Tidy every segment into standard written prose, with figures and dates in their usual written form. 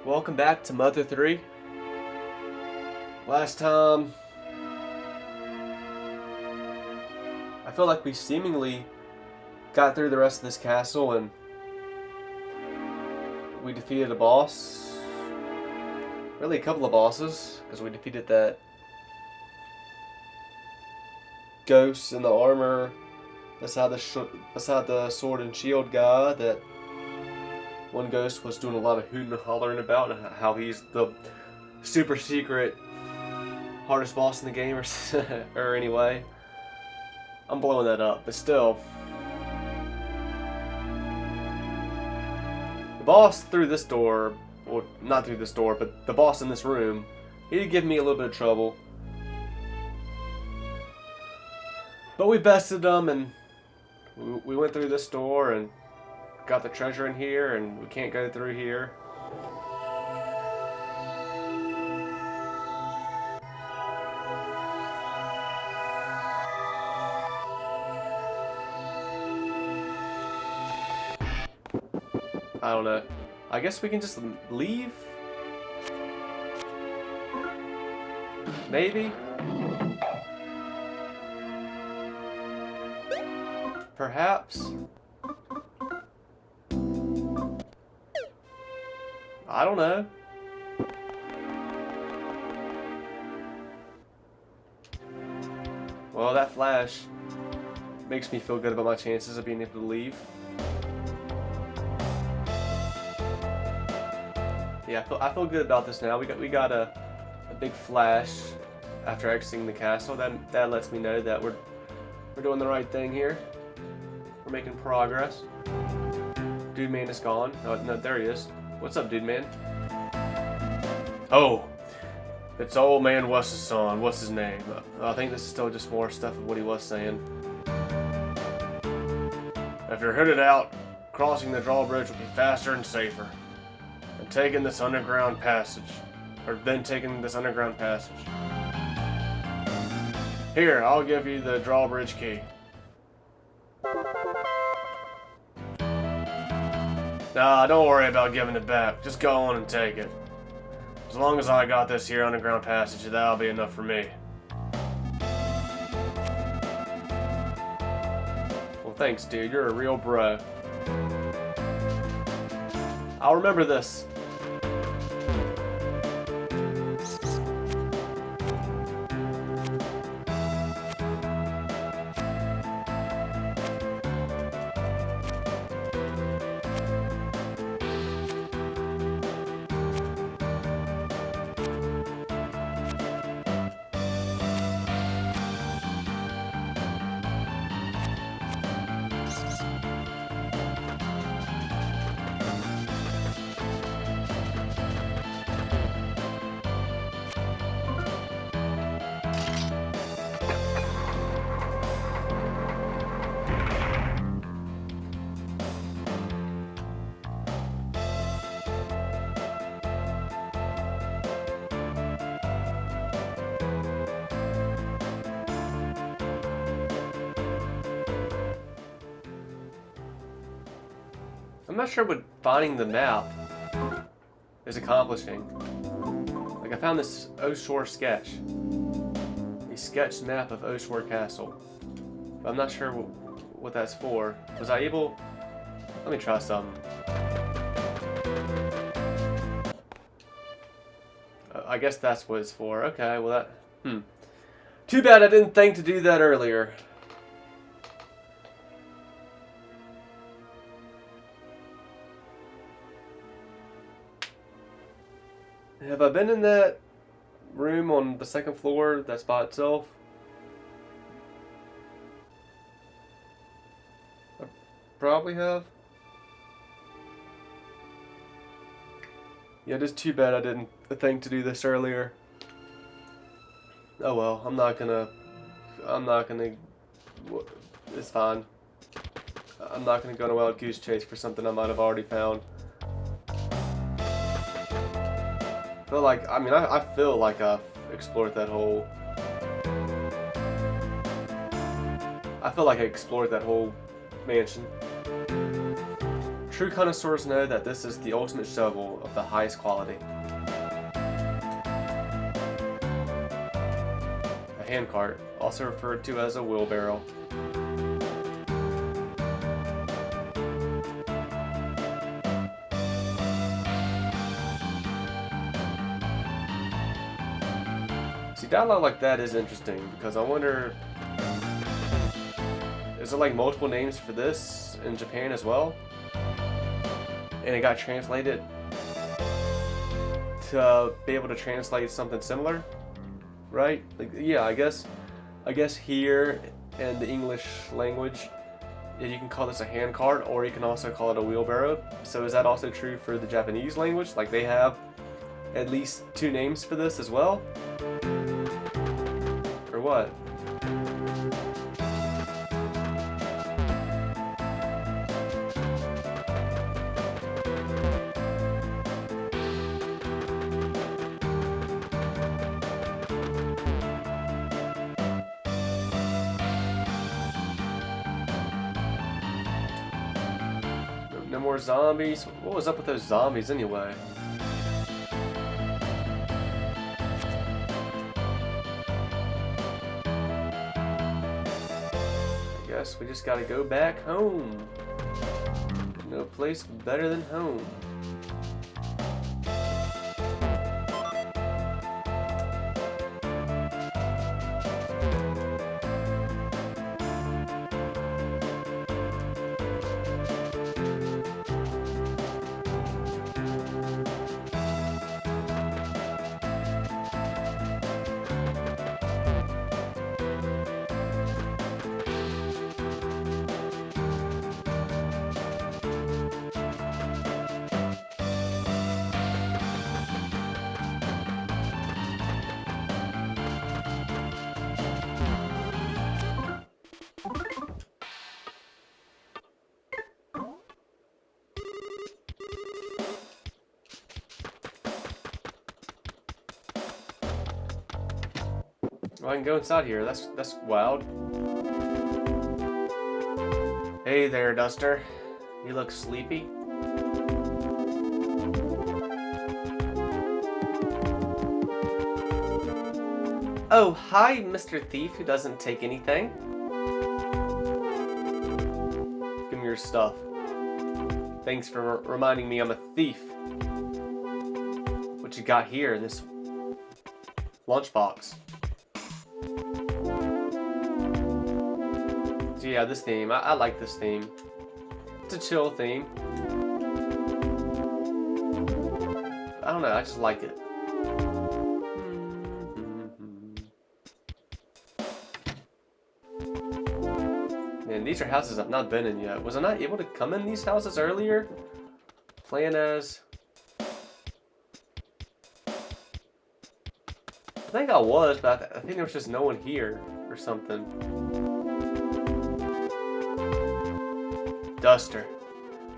Welcome back to Mother 3. Last time, I feel like we seemingly got through the rest of this castle and we defeated a boss. Really a couple of bosses, because we defeated that ghost in the armor beside the sword and shield guy that one ghost was doing a lot of hooting and hollering about, and how he's the super secret hardest boss in the game, or anyway. I'm blowing that up, but still. The boss through this door, well, not through this door, but the boss in this room, he did give me a little bit of trouble. But we bested him, and we went through this door, and got the treasure in here, and we can't go through here. I don't know. I guess we can just leave? Maybe? Perhaps? I don't know. Well, that flash makes me feel good about my chances of being able to leave. Yeah, I feel good about this now. We got a big flash after exiting the castle. That lets me know that we're doing the right thing here. We're making progress. Dude Man is gone. Oh, no, there he is. What's up, dude man? Oh, it's old man what's his son? What's his name? I think this is still just more stuff of what he was saying. If you're headed out, crossing the drawbridge will be faster and safer. And taking this underground passage. Here, I'll give you the drawbridge key. Nah, don't worry about giving it back. Just go on and take it. As long as I got this here underground passage, that'll be enough for me. Well, thanks, dude. You're a real bro. I'll remember this. I'm not sure what finding the map is accomplishing. Like, I found this Oshore sketch. A sketched map of Oshore Castle. But I'm not sure what that's for. Was I able... Let me try something. I guess that's what it's for. Okay, well that... Too bad I didn't think to do that earlier. Have I been in that room on the second floor that's by itself? I probably have. Yeah, it is too bad I didn't think to do this earlier. Oh well, I'm not gonna, it's fine. I'm not gonna go on a wild goose chase for something I might have already found. But like, I mean, I feel like I've explored that whole... mansion. True connoisseurs know that this is the ultimate shovel of the highest quality. A handcart, also referred to as a wheelbarrow. See, dialogue like that is interesting because I wonder, is there like multiple names for this in Japan as well? And it got translated to be able to translate something similar, right? Like, yeah, I guess here in the English language, you can call this a handcart, or you can also call it a wheelbarrow. So is that also true for the Japanese language? Like they have at least 2 names for this as well? Or what? No more zombies? What was up with those zombies anyway? I guess we just gotta go back home. No place better than home. Well, I can go inside here. That's wild. Hey there, Duster. You look sleepy. Oh, hi, Mr. Thief who doesn't take anything. Give me your stuff. Thanks for reminding me I'm a thief. What you got here in this lunchbox? So yeah, this theme. I like this theme. It's a chill theme. I don't know, I just like it. Man, these are houses I've not been in yet. Was I not able to come in these houses earlier? Playing as... I think I was, but I think there was just no one here or something. Duster,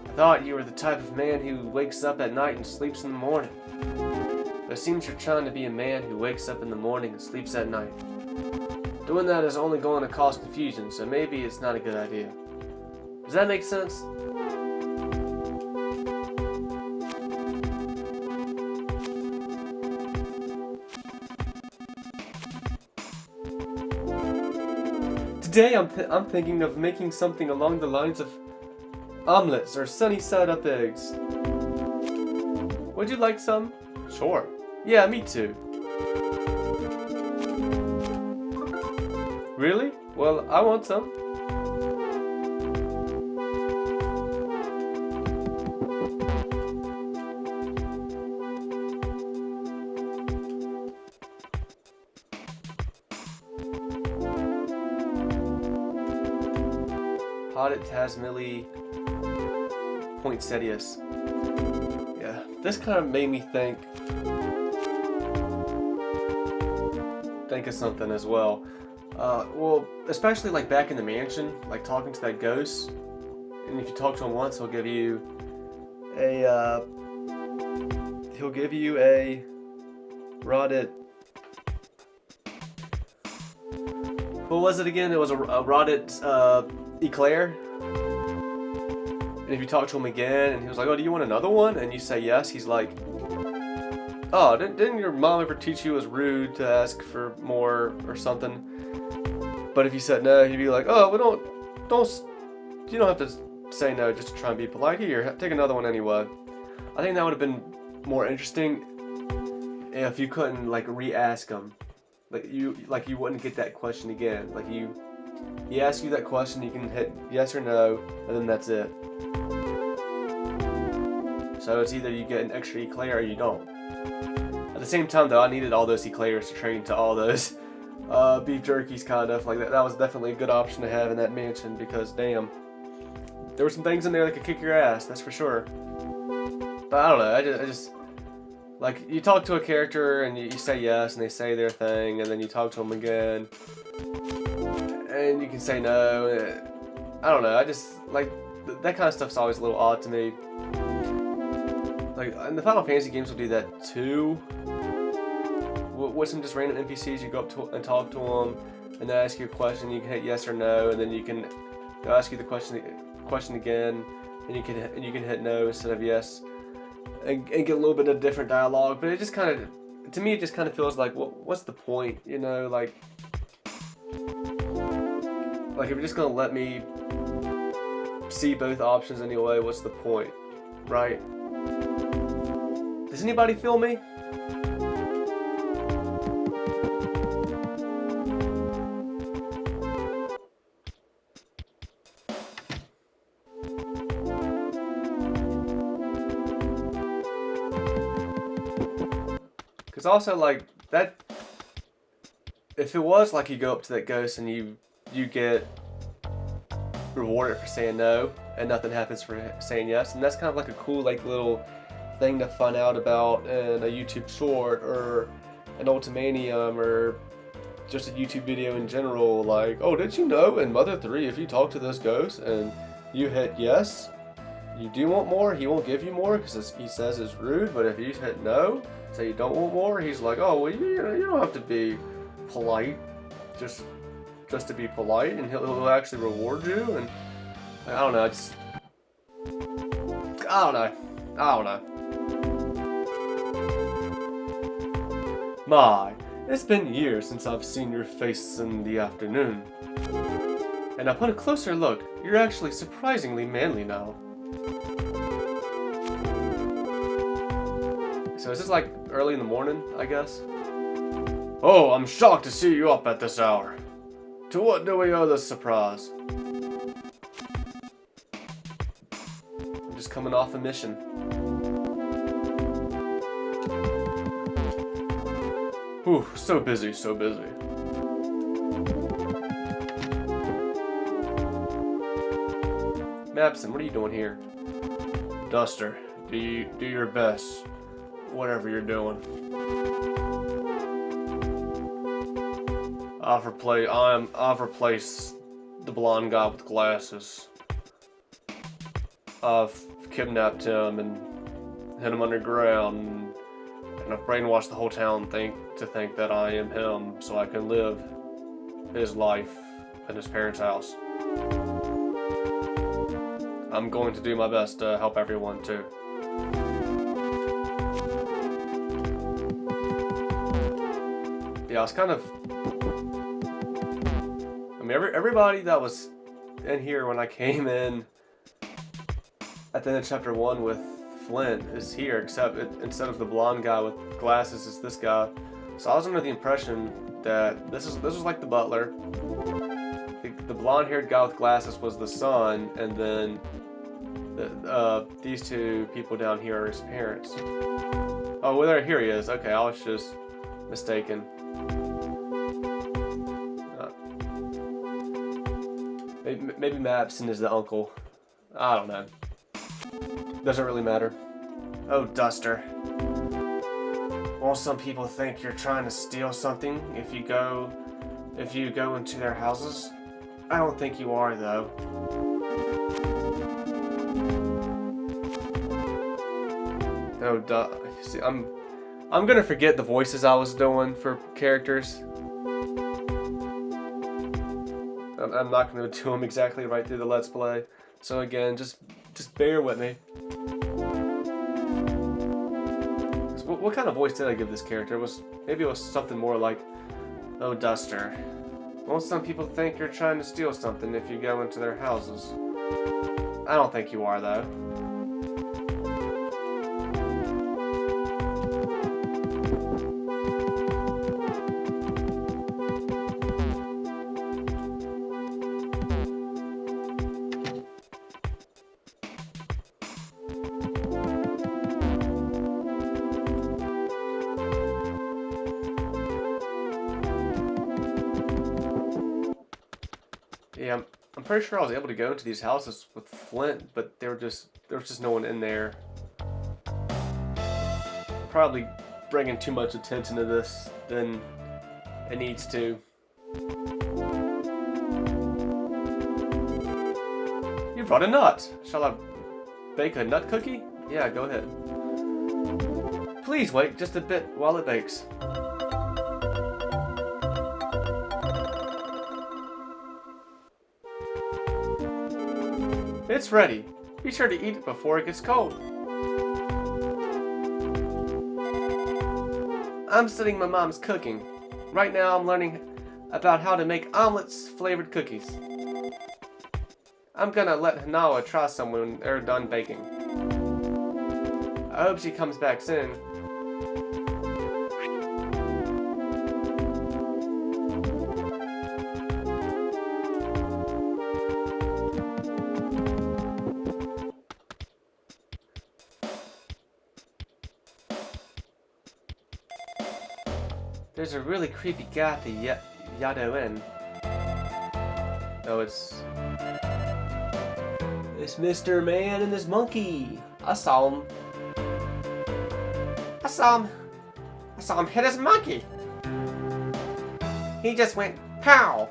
I thought you were the type of man who wakes up at night and sleeps in the morning. But it seems you're trying to be a man who wakes up in the morning and sleeps at night. Doing that is only going to cause confusion, so maybe it's not a good idea. Does that make sense? Today I'm thinking of making something along the lines of omelets or sunny side up eggs. Would you like some? Sure. Yeah, me too. Really? Well, I want some. Potted Tasmili poinsettias. Yeah, this kind of made me think of something as well. Well, especially like back in the mansion, like talking to that ghost, and if you talk to him once, he'll give you a rotted. What was it again? It was a rotted eclair. And if you talk to him again, and he was like, "Oh, do you want another one?" and you say yes, he's like, "Oh, didn't your mom ever teach you it was rude to ask for more or something?" But if you said no, he'd be like, "Oh, well, you don't have to say no just to try and be polite. Here, take another one anyway." I think that would have been more interesting if you couldn't like re-ask him, you wouldn't get that question again. Like he asks you that question, you can hit yes or no, and then that's it. So it's either you get an extra eclair or you don't. At the same time though, I needed all those eclairs to train to all those beef jerkies kind of. Like that was definitely a good option to have in that mansion because damn, there were some things in there that could kick your ass, that's for sure. But I don't know, I just like, you talk to a character and you say yes and they say their thing, and then you talk to them again and you can say no. I don't know, I just like that kind of stuff's always a little odd to me. Like in the Final Fantasy games will do that too. With some just random NPCs, you go up to and talk to them and they ask you a question, you can hit yes or no, and then they'll ask you the question again, and you can hit no instead of yes. And get a little bit of different dialogue, but it just kind of, to me, it just kind of feels like, what's the point, you know? Like if you're just gonna let me see both options anyway, what's the point, right? Does anybody feel me? Because also, like, that, if it was like you go up to that ghost and you get rewarded for saying no and nothing happens for saying yes, and that's kind of like a cool like little thing to find out about in a YouTube short or an Ultimanium or just a YouTube video in general. Like, oh, did you know in Mother 3 if you talk to this ghost and you hit yes, you do want more, he won't give you more because he says it's rude, but if you hit no, say you don't want more, he's like, oh, well, you don't have to be polite just to be polite, and he'll actually reward you. And I don't know, I don't know. My, it's been years since I've seen your face in the afternoon, and upon a closer look, you're actually surprisingly manly now. So is this like early in the morning, I guess? Oh, I'm shocked to see you up at this hour. To what do we owe this surprise? I'm just coming off a mission. Whew, so busy, so busy. Mapson, what are you doing here? Duster, do your best. Whatever you're doing. I've replaced the blonde guy with glasses. I've kidnapped him and hid him underground, and I've brainwashed the whole town to think that I am him, so I can live his life in his parents' house. I'm going to do my best to help everyone too. Yeah, I was kind of, I mean, everybody that was in here when I came in at the end of chapter 1 with Flint is here, except instead of the blonde guy with glasses, it's this guy. So I was under the impression that this was like the butler. The blonde-haired guy with glasses was the son, and then these two people down here are his parents. Oh, well, here he is. Okay, I was just mistaken. Maybe Mapson is the uncle. I don't know. Doesn't really matter. Oh, Duster. Well, some people think you're trying to steal something if you go into their houses. I don't think you are, though. Oh, see, I'm gonna forget the voices I was doing for characters. I'm not gonna do them exactly right through the Let's Play. So again, just Just bear with me. So what kind of voice did I give this character? Maybe it was something more like, "Oh, Duster. Won't some people think you're trying to steal something if you go into their houses?" I don't think you are, though. Yeah, I'm pretty sure I was able to go into these houses with Flint, but there was just no one in there. Probably bringing too much attention to this than it needs to. You brought a nut. Shall I bake a nut cookie? Yeah, go ahead. Please wait just a bit while it bakes. It's ready. Be sure to eat it before it gets cold. I'm studying my mom's cooking. Right now I'm learning about how to make omelets flavored cookies. I'm gonna let Hanawa try some when they're done baking. I hope she comes back soon. There's a really creepy guy at the Yado Inn. Oh, it's Mr. Man and this monkey. I saw him. I saw him hit his monkey. He just went pow.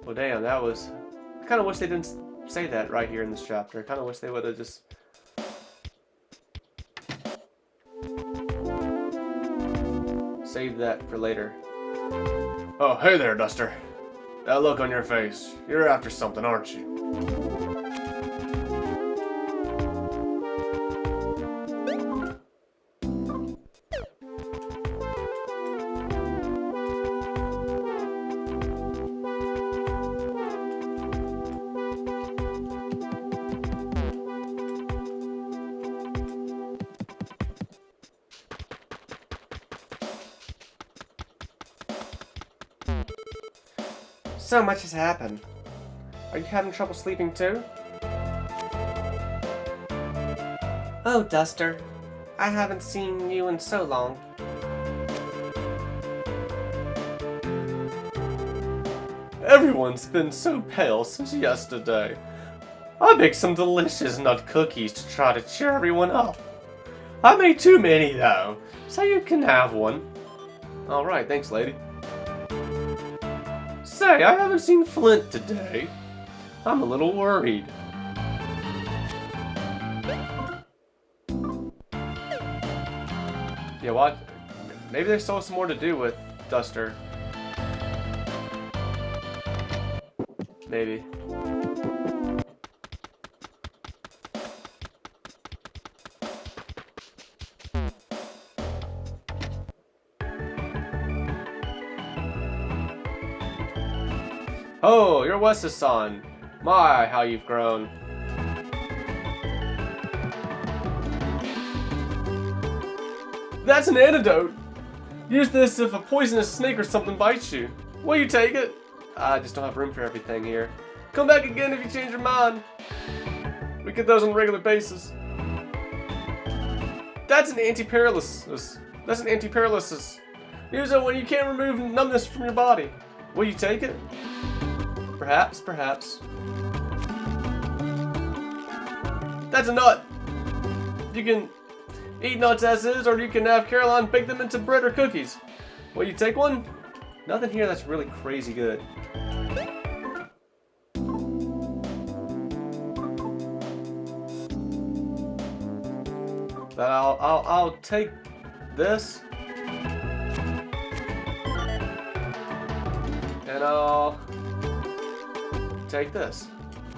Well, damn, that was. I kind of wish they didn't say that right here in this chapter. I kind of wish they would have just saved that for later. Oh, hey there, Duster. That look on your face. You're after something, aren't you? So much has happened. Are you having trouble sleeping too? Oh, Duster. I haven't seen you in so long. Everyone's been so pale since yesterday. I baked some delicious nut cookies to try to cheer everyone up. I made too many though, so you can have one. Alright, thanks, lady. Say, I haven't seen Flint today. I'm a little worried. Yeah, what? Maybe there's still some more to do with Duster. Maybe. Oh, you're Wesa-san. My, how you've grown. That's an antidote. Use this if a poisonous snake or something bites you. Will you take it? I just don't have room for everything here. Come back again if you change your mind. We get those on a regular basis. That's an anti-paralysis. Use it when you can't remove numbness from your body. Will you take it? Perhaps, perhaps. That's a nut. You can eat nuts as is, or you can have Caroline bake them into bread or cookies. Will you take one? Nothing here that's really crazy good. But I'll take this. And I'll take this,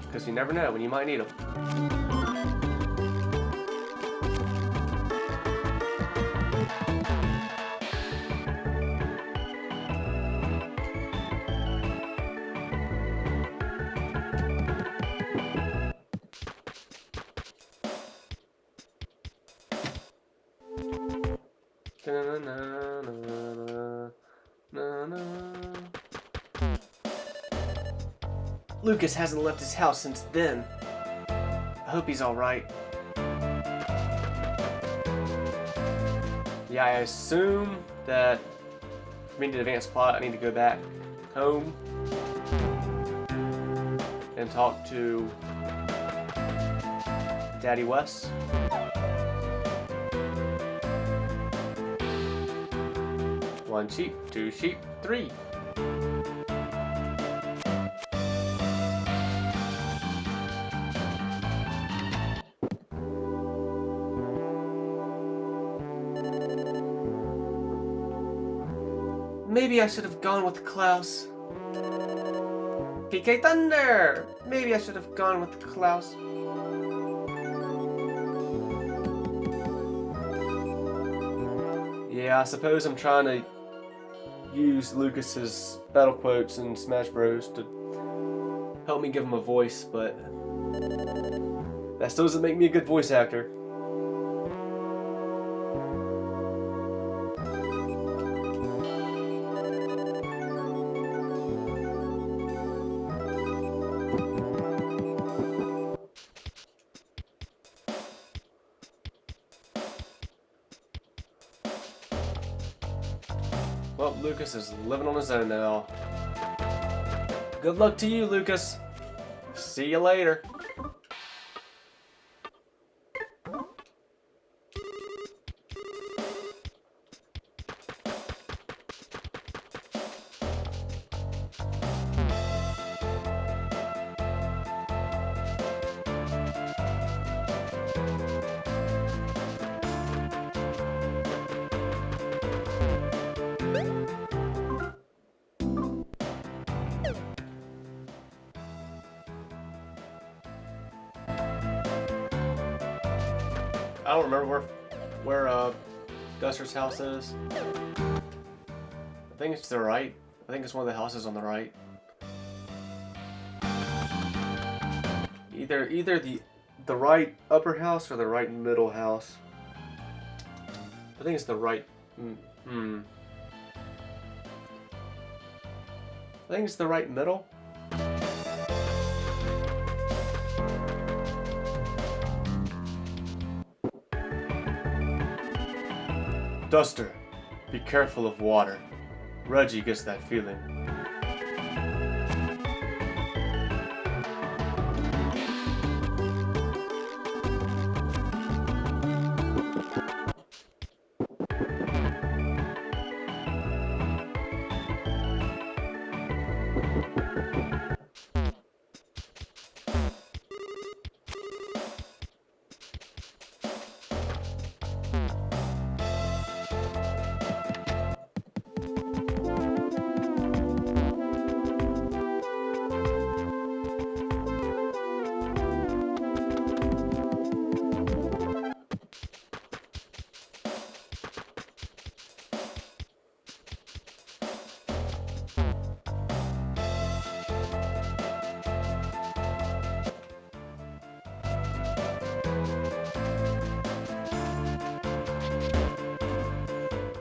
because you never know when you might need them. Lucas hasn't left his house since then. I hope he's alright. Yeah, I assume that for me to advance plot, I need to go back home and talk to Daddy Wes. One sheep, two sheep, three. Maybe I should have gone with Klaus. PK Thunder! Maybe I should have gone with Klaus. Yeah, I suppose I'm trying to use Lucas's battle quotes in Smash Bros. To help me give him a voice, but that still doesn't make me a good voice actor. Well, Lucas is living on his own now. Good luck to you, Lucas. See you later. I don't remember where Duster's house is. I think it's to the right. I think it's one of the houses on the right. Either the right upper house or the right middle house. I think it's the right. I think it's the right middle. Duster, be careful of water. Reggie gets that feeling.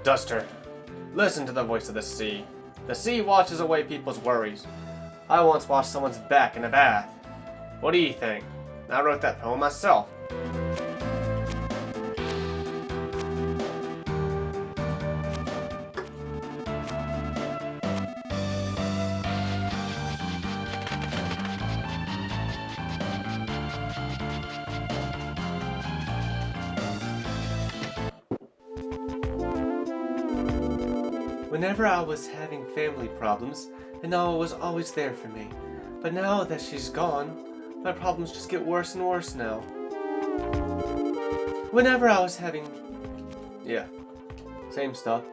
Duster, listen to the voice of the sea. The sea washes away people's worries. I once washed someone's back in a bath. What do you think? I wrote that poem myself. Whenever I was having family problems, Inoa was always there for me. But now that she's gone, my problems just get worse and worse now. Whenever I was having... yeah, same stuff.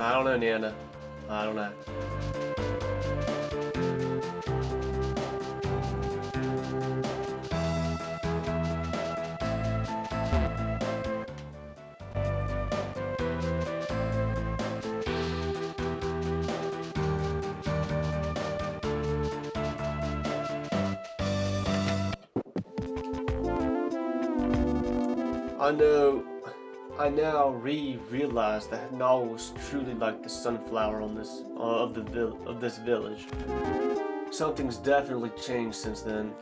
I don't know, Nana. I don't know. I now realize that Nal was truly like the sunflower on this of this village. Something's definitely changed since then.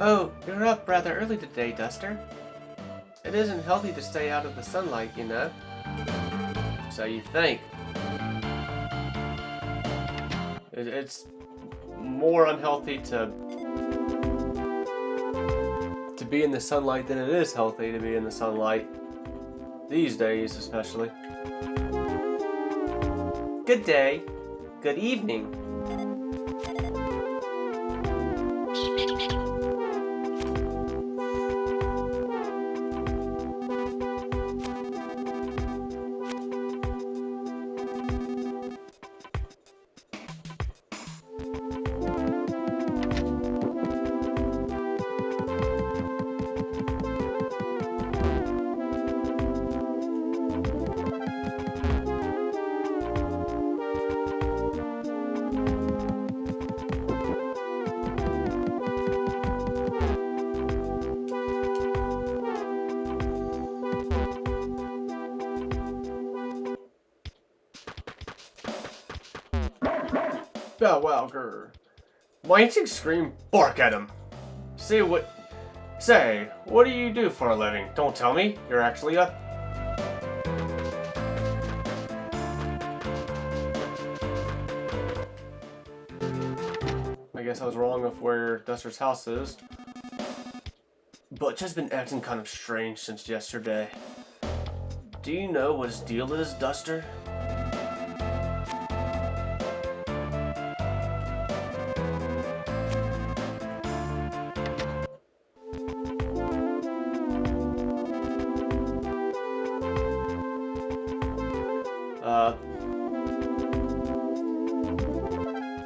Oh, you're up rather early today, Duster. It isn't healthy to stay out of the sunlight, you know. So you think. It's more unhealthy to be in the sunlight than it is healthy to be in the sunlight. These days, especially. Good day. Good evening. Bow wow, grr. Why don't you scream bark at him? Say, what do you do for a living? Don't tell me. You're actually a... I guess I was wrong of where Duster's house is. Butch has been acting kind of strange since yesterday. Do you know what his deal is, Duster?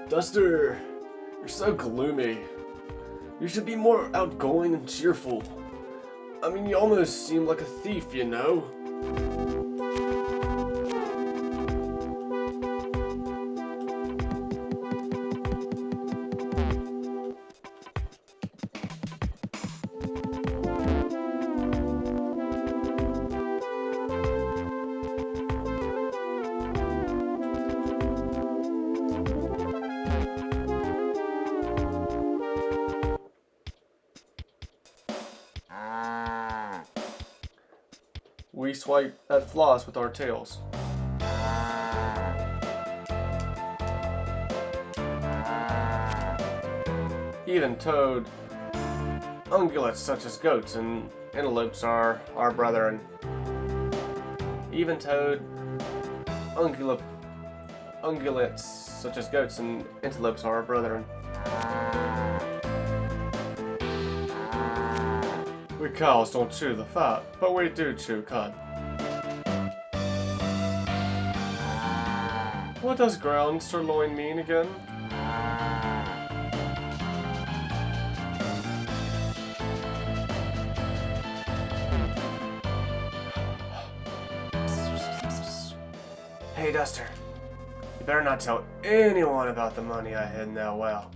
Duster, you're so gloomy. You should be more outgoing and cheerful. I mean, you almost seem like a thief, you know? We swipe at Floss with our tails. Even Toad, ungulates such as goats and antelopes are our brethren. Even Toad, ungulates such as goats and antelopes are our brethren. We cows don't chew the fat, but we do chew cud. What does ground sirloin mean again? Hey Duster, you better not tell anyone about the money I hid in that well.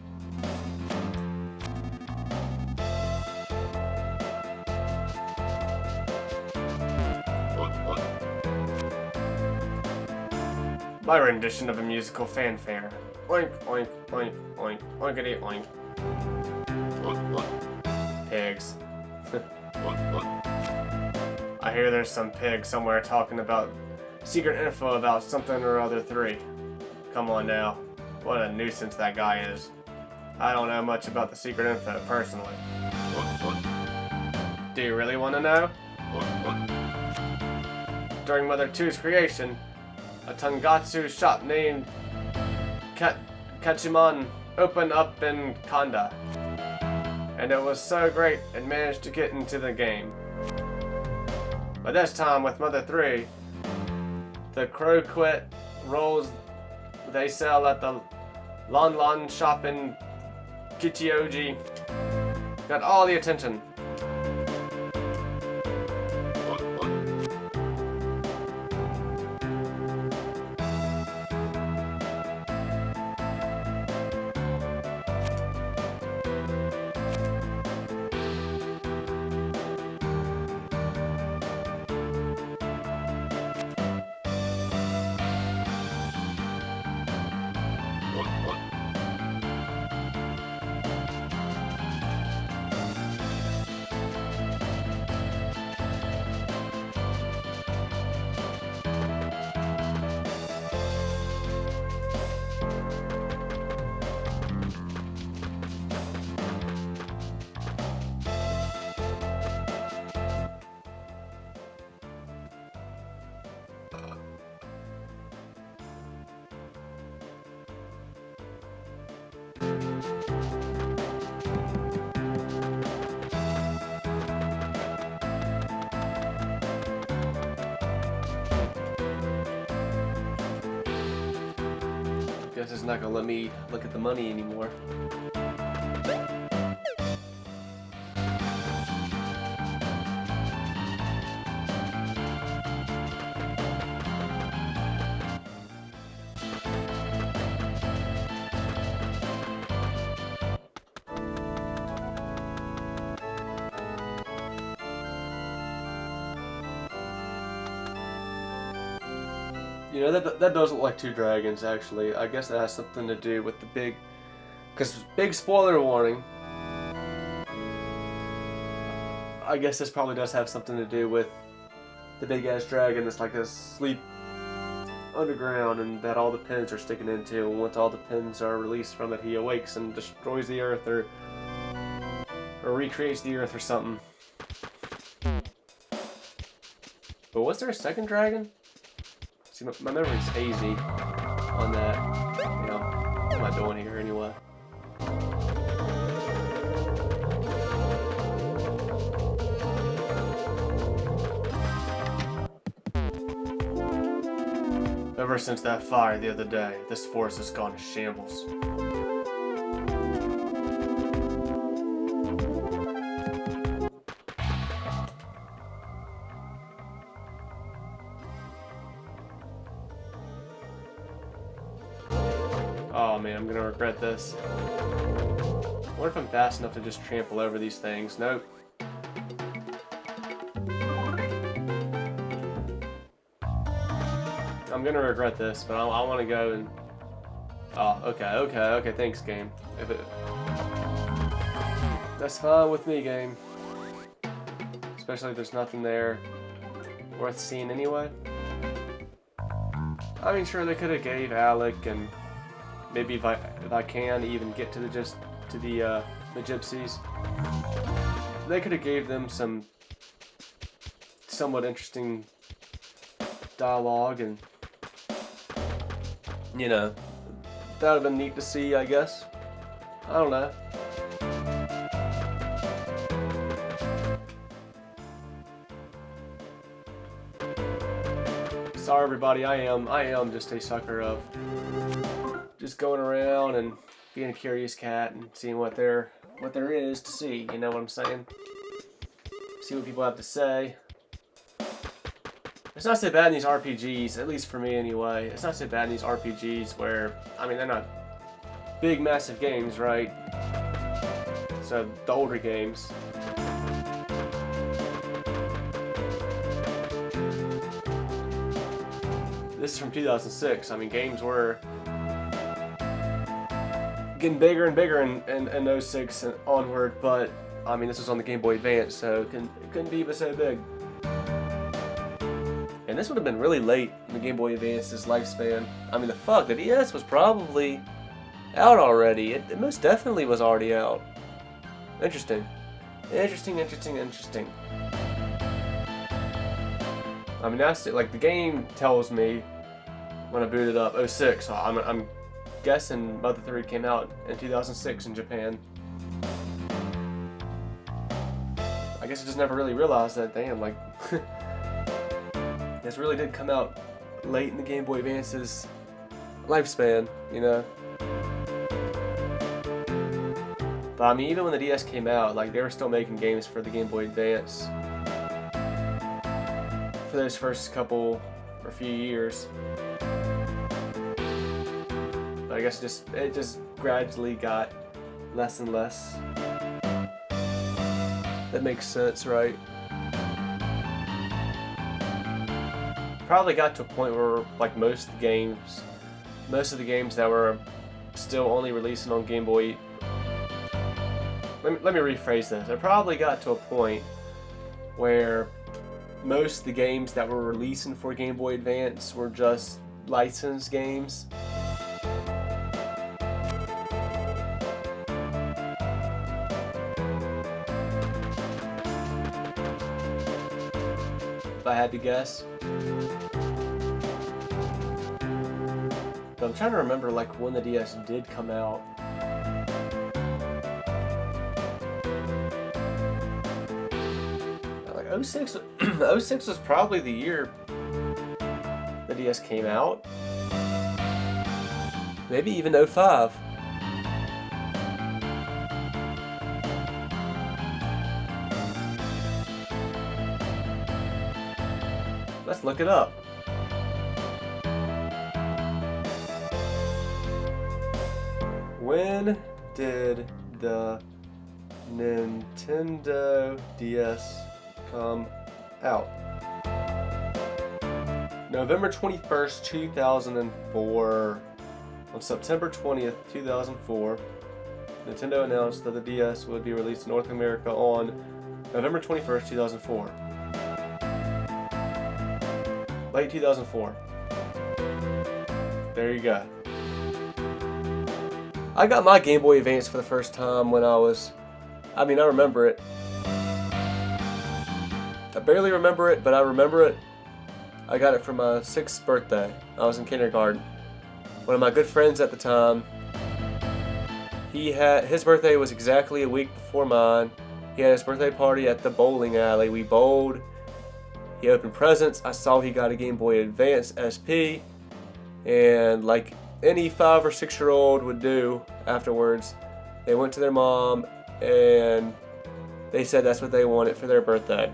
My rendition of a musical fanfare. Oink, oink, oink, oink, oinkity, oink. Pigs. I hear there's some pig somewhere talking about secret info about something or other 3. Come on now. What a nuisance that guy is. I don't know much about the secret info personally. Do you really want to know? During Mother 2's creation, a Tangatsu shop named Kachimon opened up in Kanda. And it was so great it managed to get into the game. But this time with Mother 3, the croquet rolls they sell at the Lon Lon shop in Kichioji got all the attention. Guess it's not gonna let me look at the money anymore. You know, that does look like 2 dragons, actually. I guess that has something to do with the big... Because, big spoiler warning. I guess this probably does have something to do with the big-ass dragon that's like asleep underground and that all the pins are sticking into. And once all the pins are released from it, he awakes and destroys the earth or recreates the earth or something. But was there a second dragon? See, my memory's hazy on that. You know, what am I doing here anyway? Ever since that fire the other day, this forest has gone to shambles. Oh man, I'm gonna regret this. I wonder if I'm fast enough to just trample over these things. Nope. I'm gonna regret this, but I want to go and... Oh, okay, thanks, game. That's fine with me, game. Especially if there's nothing there worth seeing anyway. I mean, sure, they could have gave Alec and maybe if I can even get to the gypsies, they could have gave them some somewhat interesting dialogue, and you know, that would have been neat to see, I guess. I don't know. Sorry everybody, I am just a sucker of just going around and being a curious cat and seeing what there is to see, you know what I'm saying? See what people have to say. It's not so bad in these RPGs, at least for me anyway. It's not so bad in these RPGs where, I mean, they're not big, massive games, right? So, the older games. this is from 2006. I mean, games were getting bigger and bigger in 06 and onward, but I mean, this was on the Game Boy Advance, so it couldn't be even so big. And this would have been really late in the Game Boy Advance's lifespan. I mean, the DS was probably out already. It most definitely was already out. Interesting. Interesting. I mean, that's it. Like, the game tells me when I booted up 06, so I'm guessing Mother 3 came out in 2006 in Japan. I guess I just never really realized that. Damn, like, this really did come out late in the Game Boy Advance's lifespan, you know? But I mean, even when the DS came out, like, they were still making games for the Game Boy Advance for those first couple or few years. But I guess it just gradually got less and less. That makes sense, right? Probably got to a point where, like, most of the games that were still only releasing on Game Boy. Let me rephrase this. I probably got to a point where most of the games that were releasing for Game Boy Advance were just licensed games. If I had to guess. But I'm trying to remember, like, when the DS did come out. Like, 06 was probably the year the DS came out. Maybe even 05. Let's look it up. When did the Nintendo DS come out? November 21st, 2004. On September 20th, 2004, Nintendo announced that the DS would be released in North America on November 21st, 2004. Late 2004. There you go. I got my Game Boy Advance for the first time when I remember it. I barely remember it, but I remember it. I got it for my 6th birthday. I was in kindergarten. One of my good friends at the time, his birthday was exactly a week before mine. He had his birthday party at the bowling alley. We bowled. He opened presents. I saw he got a Game Boy Advance SP. And like any 5 or 6 year old would do afterwards, they went to their mom and they said that's what they wanted for their birthday.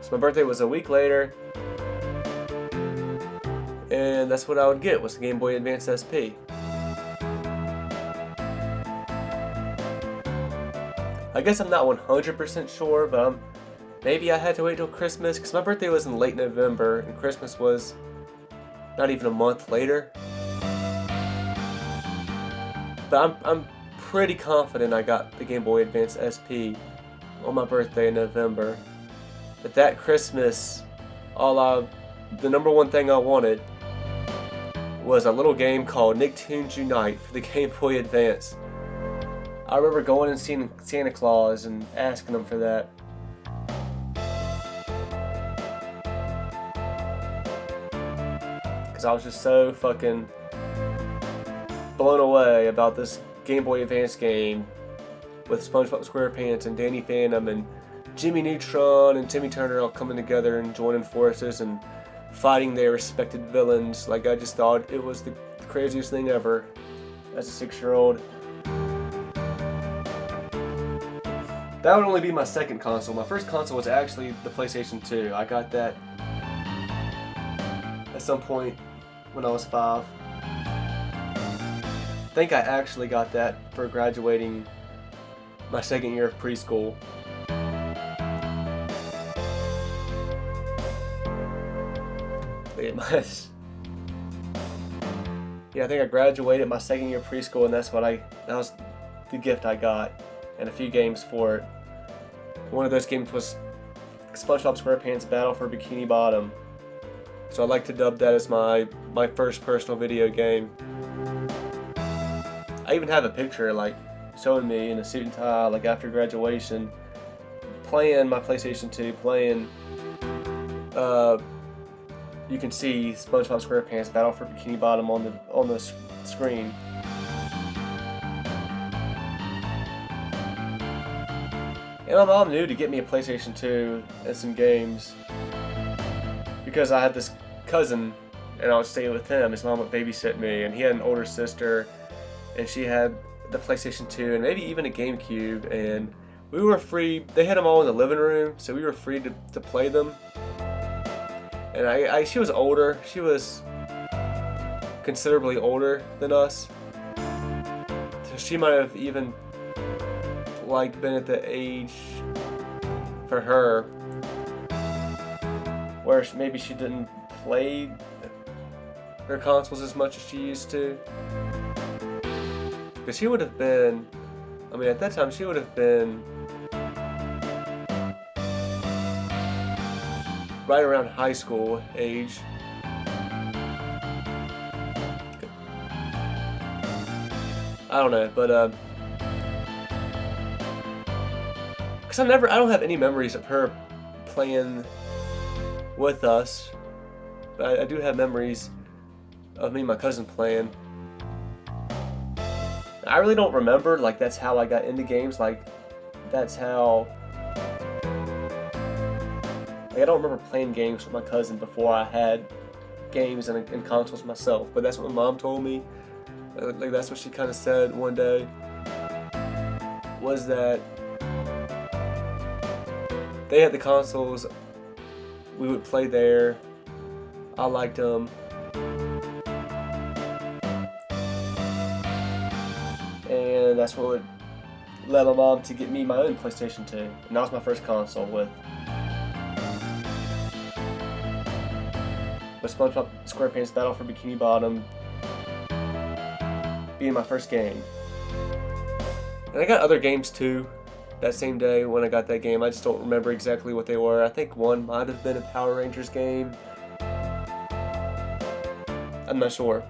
So my birthday was a week later, and that's what I would get, was the Game Boy Advance SP. I guess I'm not 100% sure, but maybe I had to wait till Christmas, because my birthday was in late November and Christmas was not even a month later. But I'm pretty confident I got the Game Boy Advance SP on my birthday in November. But that Christmas, the number one thing I wanted was a little game called Nicktoons Unite for the Game Boy Advance. I remember going and seeing Santa Claus and asking him for that. Because I was just so fucking blown away about this Game Boy Advance game with SpongeBob SquarePants and Danny Phantom and Jimmy Neutron and Timmy Turner all coming together and joining forces and fighting their respected villains. Like, I just thought it was the craziest thing ever as a 6-year-old. That would only be my second console. My first console was actually the PlayStation 2. I got that at some point when I was 5. I think I actually got that for graduating my second year of preschool. But yeah, Yeah, I think I graduated my second year of preschool, and that was the gift I got, and a few games for it. One of those games was SpongeBob SquarePants Battle for Bikini Bottom. So I like to dub that as my first personal video game. I even have a picture like showing me in a suit and tie, like after graduation, playing my PlayStation 2, playing. You can see SpongeBob SquarePants Battle for Bikini Bottom on the screen. And my mom knew to get me a PlayStation 2 and some games because I had this cousin and I would stay with him. His mom would babysit me, and he had an older sister, and she had the PlayStation 2 and maybe even a GameCube, and we were free. They had them all in the living room, so we were free to play them. And she was older. She was considerably older than us, so she might have even been at the age for her where maybe she didn't play her consoles as much as she used to. Because she would have been, at that time she would have been right around high school age. I don't know, but because I don't have any memories of her playing with us, but I do have memories of me and my cousin playing. I really don't remember, like, that's how I got into games, like, that's how, like, I don't remember playing games with my cousin before I had games and consoles myself, but that's what my mom told me. Like, that's what she kind of said one day, was that they had the consoles, we would play there, I liked them, and that's what would led my mom to get me my own PlayStation 2, and that was my first console with SpongeBob SquarePants Battle for Bikini Bottom being my first game. And I got other games too that same day when I got that game. I just don't remember exactly what they were. I think one might have been a Power Rangers game. I'm not sure.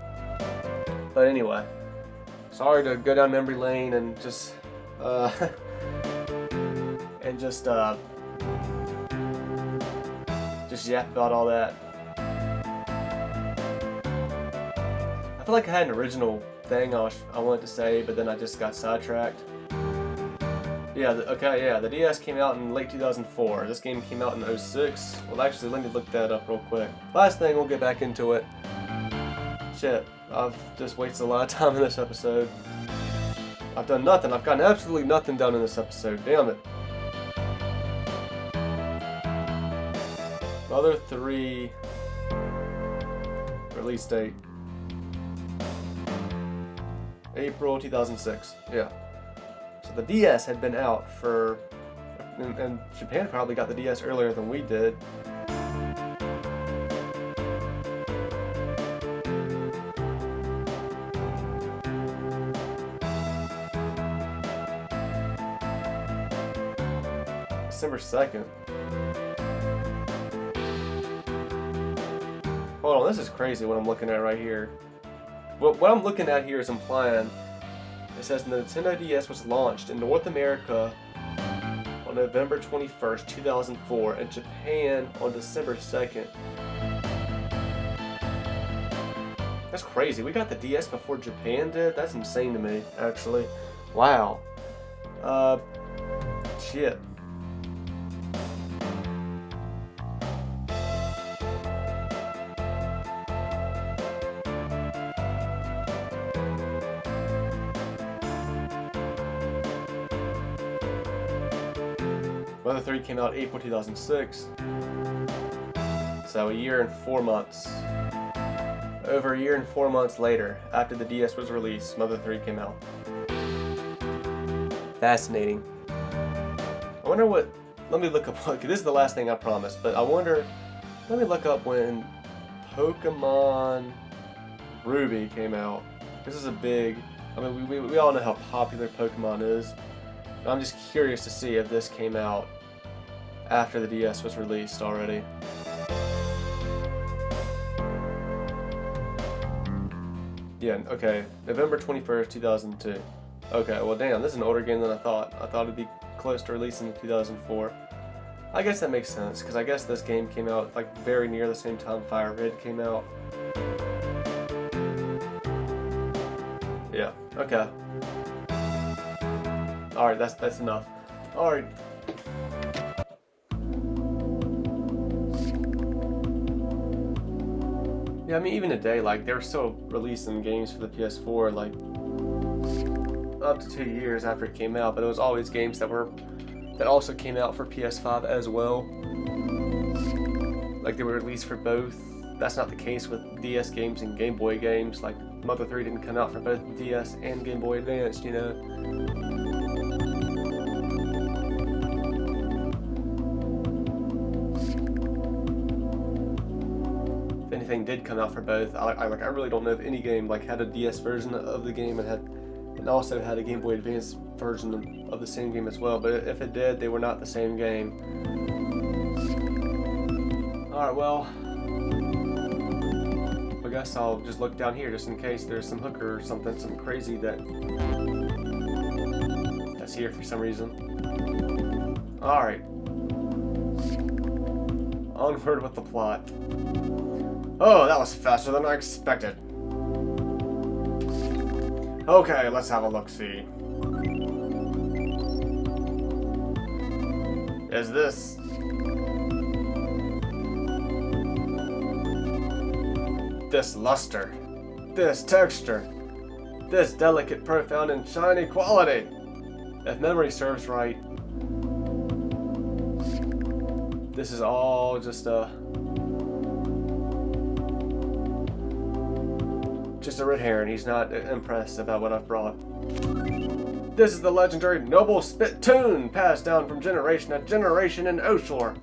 But anyway, sorry to go down memory lane and just yap about all that. I feel like I had an original thing I wanted to say, but then I just got sidetracked. Yeah, the DS came out in late 2004. This game came out in 2006. Well, actually, let me look that up real quick. Last thing, we'll get back into it. Shit, I've just wasted a lot of time in this episode. I've done nothing. I've gotten absolutely nothing done in this episode. Damn it. Mother 3 release date. April 2006. Yeah. So the DS had been out for, and Japan probably got the DS earlier than we did. December 2nd. Hold on, this is crazy what I'm looking at right here. What I'm looking at here is implying, it says the Nintendo DS was launched in North America on November 21st, 2004, and Japan on December 2nd. That's crazy. We got the DS before Japan did? That's insane to me, actually. Wow. Shit. Mother 3 came out April 2006. So a year and 4 months. Over a year and 4 months later, after the DS was released, Mother 3 came out. Fascinating. I wonder what, let me look up, this is the last thing I promise, but I wonder, let me look up when Pokemon Ruby came out. This is a big... I mean, we all know how popular Pokemon is. I'm just curious to see if this came out after the DS was released already. Yeah, okay. November 21st, 2002. Okay, well damn, this is an older game than I thought. I thought it'd be close to releasing in 2004. I guess that makes sense, because I guess this game came out like very near the same time Fire Red came out. Yeah, okay. Alright, that's enough. Alright. Yeah, I mean, even today, like, they're still releasing games for the PS4, like, up to 2 years after it came out, but it was always games that also came out for PS5 as well. Like, they were released for both. That's not the case with DS games and Game Boy games. Like, Mother 3 didn't come out for both DS and Game Boy Advance, you know? If anything did come out for both, I really don't know if any game like had a DS version of the game and also had a Game Boy Advance version of the same game as well. But if it did, they were not the same game. Alright, well, I guess I'll just look down here just in case there's some hooker or something crazy that's here for some reason. Alright. Onward with the plot. Oh, that was faster than I expected. Okay, let's have a look-see. Is this... this luster, this texture, this delicate, profound, and shiny quality? If memory serves right, this is all just a red herring. He's not impressed about what I've brought. This is the legendary Noble Spittoon, passed down from generation to generation in Oshore.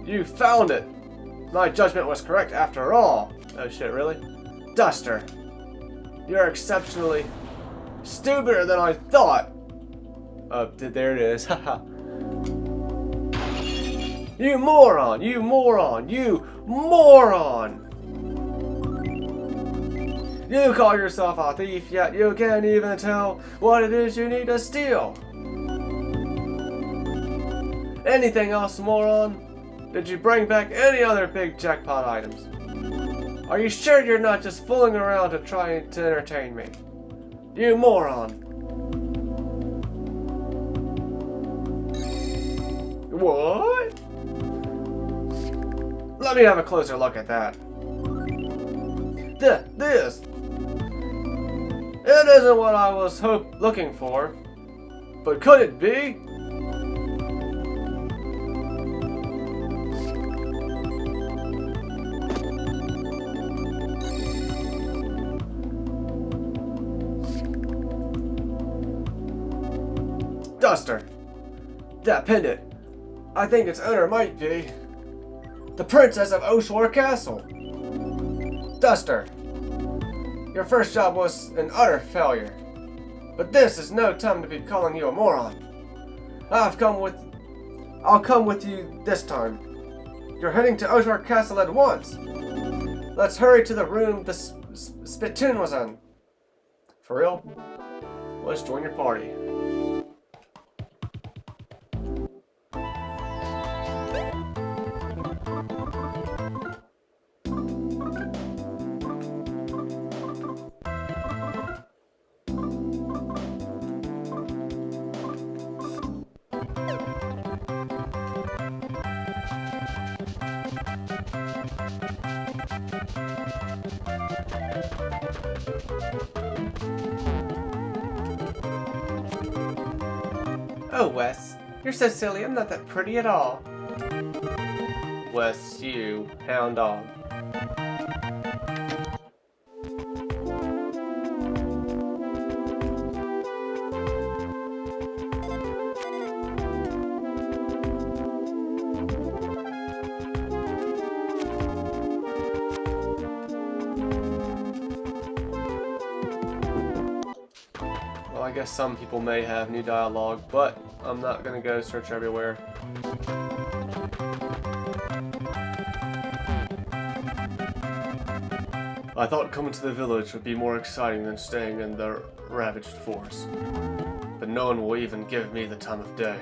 You found it! My judgment was correct after all! Oh shit, really? Duster! You're exceptionally stupider than I thought! Oh, there it is, haha. You moron! You moron! You moron! You call yourself a thief, yet you can't even tell what it is you need to steal! Anything else, moron? Did you bring back any other big jackpot items? Are you sure you're not just fooling around to try to entertain me? You moron! What? Let me have a closer look at that. This. It isn't what I was looking for. But could it be? Duster. That pendant. I think its owner might be the Princess of Oshore Castle. Duster, your first job was an utter failure, but this is no time to be calling you a moron. I'll come with you this time. You're heading to Oshore Castle at once. Let's hurry to the room the Spittoon was in. For real? Let's join your party. Oh, Wes, you're so silly. I'm not that pretty at all. Wes, you hound dog. Well, I guess some people may have new dialogue, but I'm not gonna go search everywhere. I thought coming to the village would be more exciting than staying in the ravaged forest. But no one will even give me the time of day.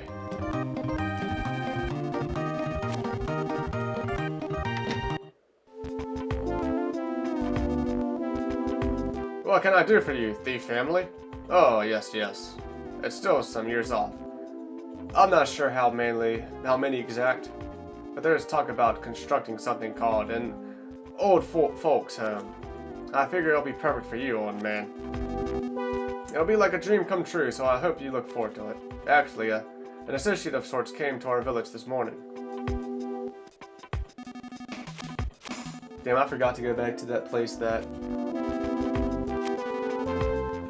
What can I do for you, thief family? Oh, yes. It's still some years off. I'm not sure how many exact, but there's talk about constructing something called an old folks home. I figure it'll be perfect for you, old man. It'll be like a dream come true, so I hope you look forward to it. Actually, an associate of sorts came to our village this morning. Damn, I forgot to go back to that place that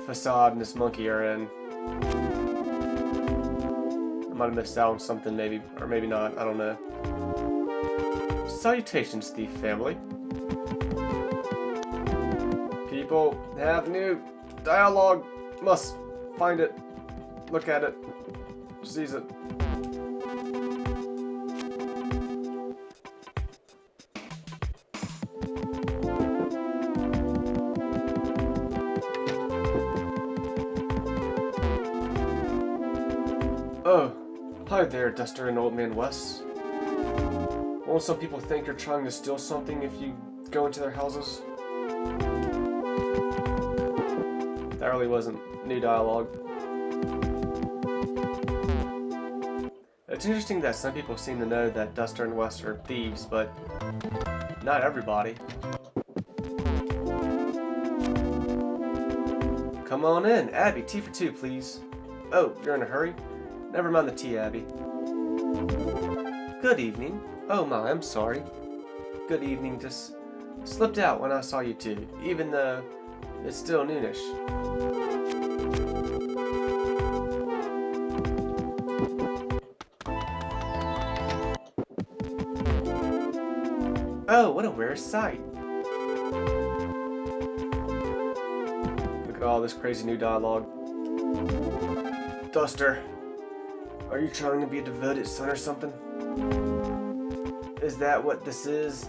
Facade and this monkey are in. I might have missed out on something, maybe, or maybe not, I don't know. Salutations, thief family. People have new dialogue. Must find it, look at it, seize it. Oh, hi there, Duster and Old Man Wes. Won't some people think you're trying to steal something if you go into their houses? That really wasn't new dialogue. It's interesting that some people seem to know that Duster and Wes are thieves, but not everybody. Come on in, Abby, tea for two, please. Oh, you're in a hurry? Never mind the tea, Abby. Good evening. Oh my, I'm sorry. Good evening, just slipped out when I saw you two, even though it's still noonish. Oh, what a rare sight. Look at all this crazy new dialogue. Duster, are you trying to be a devoted son or something? Is that what this is?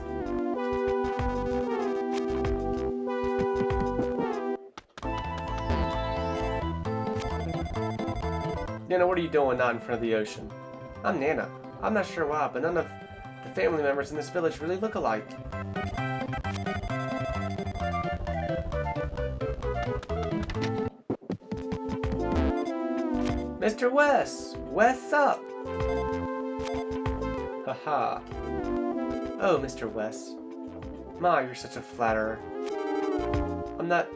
Nana, what are you doing not in front of the ocean? I'm Nana. I'm not sure why, but none of the family members in this village really look alike. Mr. Wes! Wes up! Haha. Oh, Mr. Wes. My, you're such a flatterer. I'm not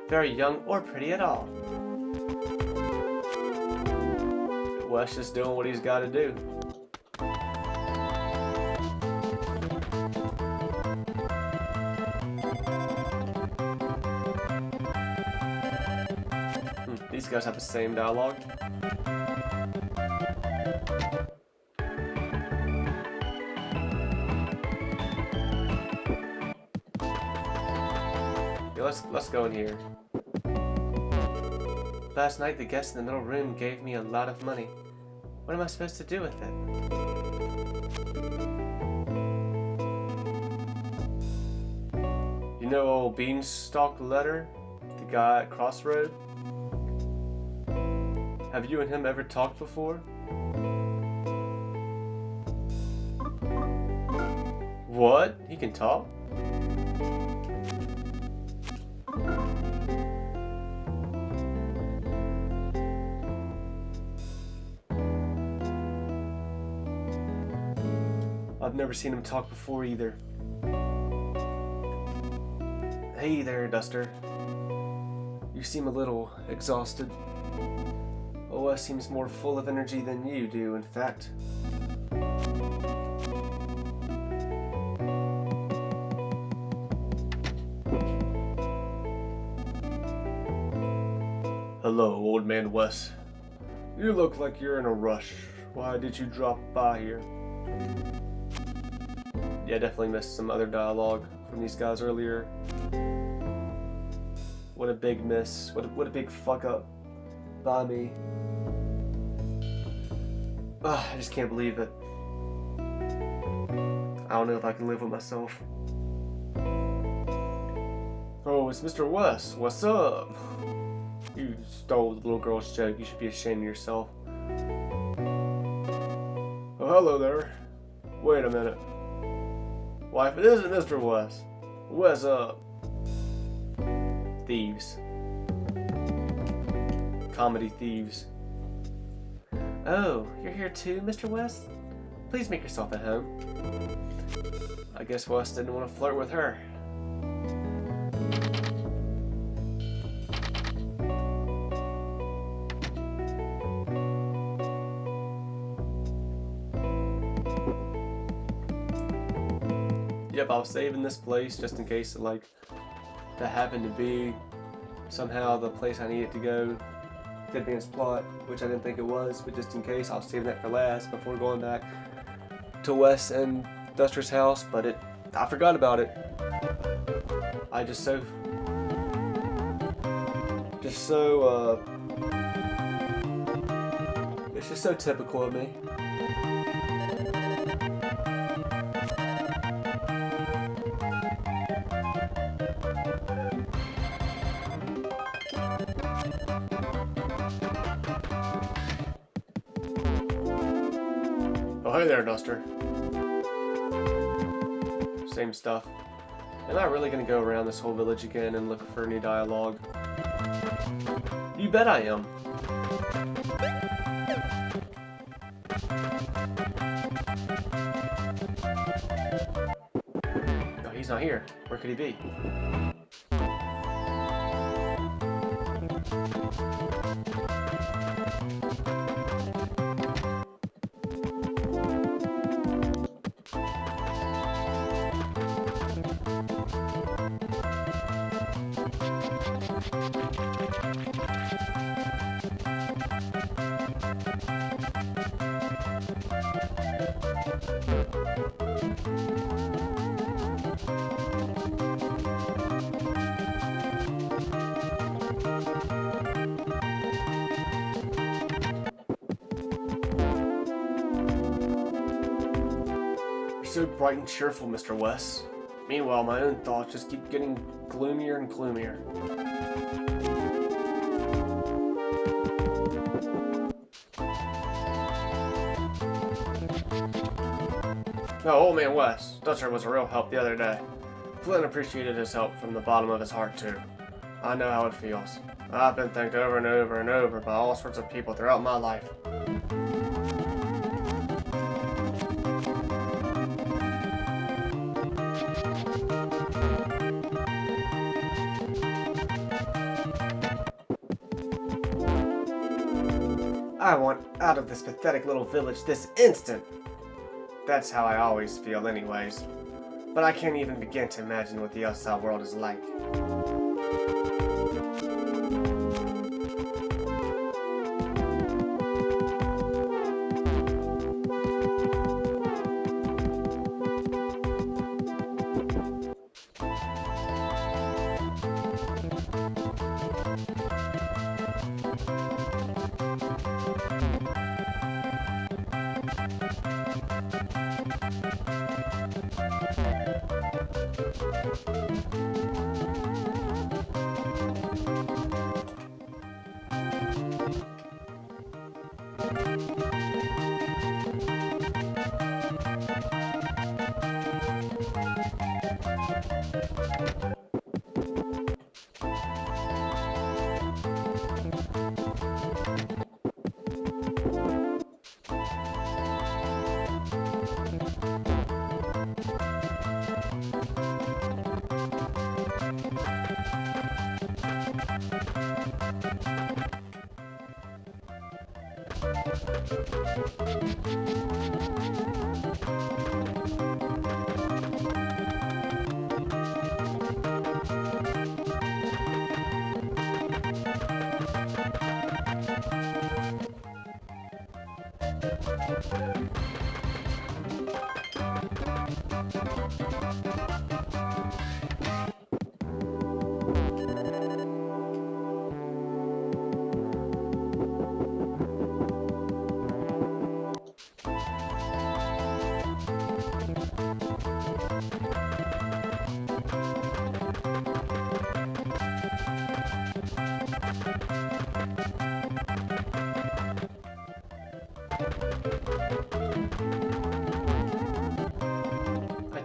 very young or pretty at all. Wes just doing what he's got to do. These guys have the same dialogue. Yeah, let's go in here. Last night the guest in the middle room gave me a lot of money. What am I supposed to do with it? You know old Beanstalk Letter? The guy at Crossroad? Have you and him ever talked before? What? He can talk? I've never seen him talk before either. Hey there, Duster. You seem a little exhausted. OS seems more full of energy than you do, in fact. Hello, Old Man Wes. You look like you're in a rush. Why did you drop by here? Yeah, definitely missed some other dialogue from these guys earlier. What a big miss. What a big fuck up. by me. Ugh, I just can't believe it. I don't know if I can live with myself. Oh, it's Mr. West. What's up? You stole the little girl's joke. You should be ashamed of yourself. Oh, hello there. Wait a minute. Why, if it isn't Mr. West, what's up? Thieves. Comedy thieves. Oh, you're here too, Mr. West? Please make yourself at home. I guess West didn't want to flirt with her. Yep, I was saving this place just in case that happened to be somehow the place I needed to go. Fit Man's plot, which I didn't think it was, but just in case, I was saving that for last before going back to Wes and Duster's house, but I forgot about it. It's just so typical of me. Oh, hey there, Duster. Same stuff. Am I really gonna go around this whole village again and look for new dialogue? You bet I am. No, he's not here. Where could he be? So bright and cheerful, Mr. West. Meanwhile, my own thoughts just keep getting gloomier and gloomier. No, old man West. Duster was a real help the other day. Flynn appreciated his help from the bottom of his heart, too. I know how it feels. I've been thanked over and over and over by all sorts of people throughout my life. I want out of this pathetic little village this instant. That's how I always feel anyways. But I can't even begin to imagine what the outside world is like.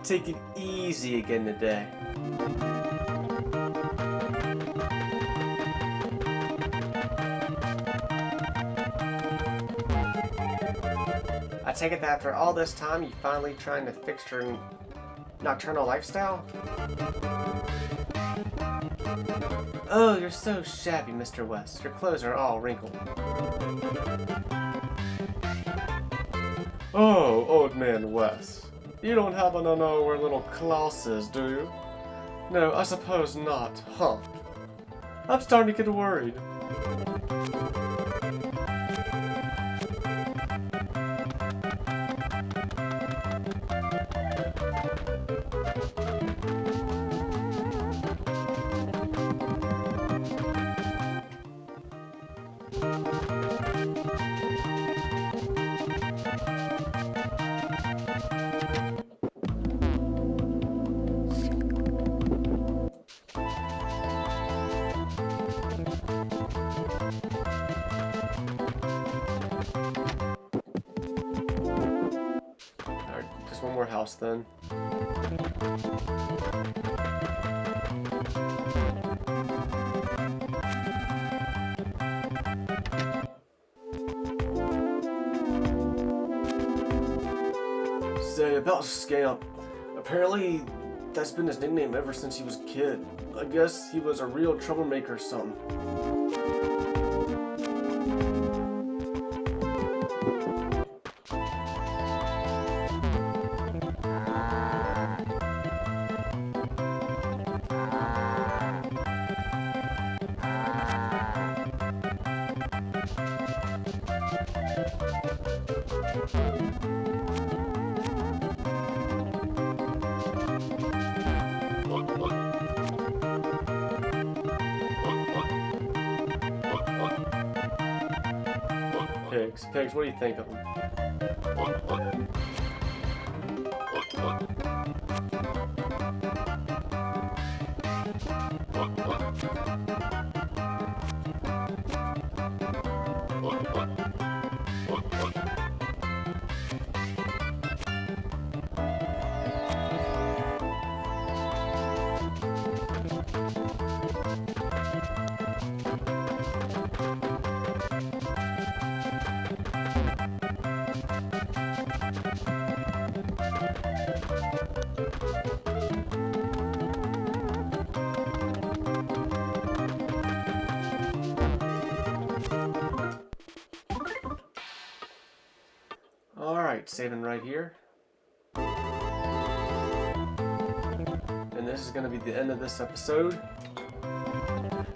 take it easy again today. I take it that after all this time, you finally trying to fix your nocturnal lifestyle? Oh, you're so shabby, Mr. West. Your clothes are all wrinkled. Oh, old man West. You don't happen to know where little Klaus is, do you? No, I suppose not, huh? I'm starting to get worried. Alright, just one more house then. Say, about Scamp. Apparently, that's been his nickname ever since he was a kid. I guess he was a real troublemaker or something. Pigs, what do you think of him? Alright, saving right here. And this is going to be the end of this episode.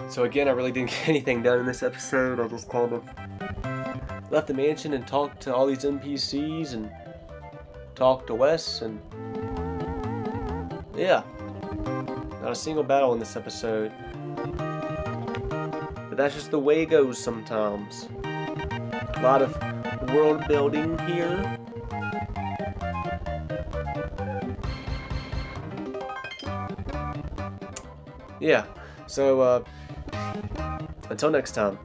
So again, I really didn't get anything done in this episode. I just kind of left the mansion and talked to all these NPCs and talked to Wes, and yeah, not a single battle in this episode. But that's just the way it goes sometimes. A lot of world building here. Yeah, so until next time.